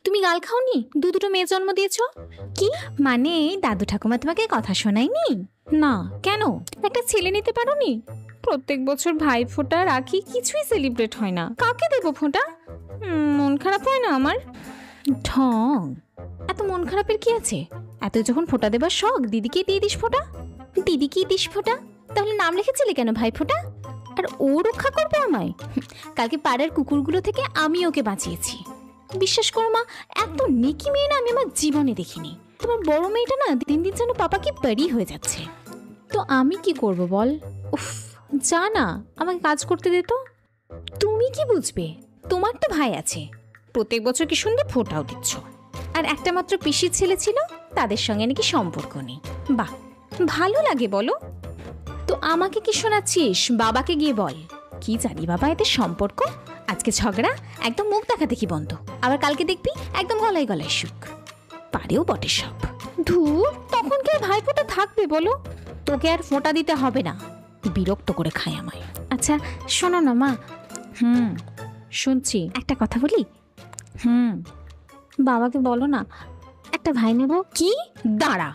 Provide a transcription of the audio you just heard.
তুমি গাল খাওনি? দুটো মেয়ে জন্ম দিয়েছো। কি মানে দাদু ঠাকুমা তোমাকে কথা শোনায়নি? না কেন? একটা ছেলে নিতে পারোনি? প্রত্যেক বছর ভাই ফোঁটা রাখি কিছুই সেলিব্রেট হয় না, কাকে দেবো ফোঁটা? মন খারাপ হয় না আমার? ঢং, এত মন খারাপের কি আছে? এত যখন ফোঁটা দেবার শখ, দিদিকে দিয়ে দিস ফোঁটা। দিদিকেই দিস ফোঁটা? তাহলে নাম লিখেছিলে কেন ভাই ফোঁটা? আর ও রক্ষা করবে আমায়? কালকে পাড়ার কুকুরগুলো থেকে আমি ওকে বাঁচিয়েছি। বিশ্বাস করো মা, এত নেকি মেয়ে না আমি আমার জীবনে দেখিনি। তোমার বড় মেয়েটা না দিন দিন যেন পাপা কি পারি হয়ে যাচ্ছে। তো আমি কি করব বল? উফ, যা না, আমাকে কাজ করতে দে তো। তুমি কি বুঝবে? তোমার তো ভাই আছে, প্রত্যেক বছর কি সুন্দর ফোঁটাও দিচ্ছ। আর একটা মাত্র পিসির ছেলে ছিল, তাদের সঙ্গে নাকি সম্পর্ক নেই। বাহ, ভালো লাগে বলো? তো আমাকে কি শোনাচ্ছিস? বাবাকে গিয়ে বল। কি জানি বাবা এদের সম্পর্ক, আজকে ঝগড়া, একদম মুখ দেখা দেখি বন্ধ, আবার কালকে দেখবি একদম গলায় গলায় সুখ। পারেও বটে সব। ধুর, তখন কি আর ভাইফোঁটা থাকবে বলো? তোকে আর ফোঁটা দিতে হবে না, বিরক্ত করে খায় আমায়। আচ্ছা শোনো না মা। শুনছি। একটা কথা বলি। বাবাকে বলো না, একটা ভাই নেব। কি? দাঁড়া,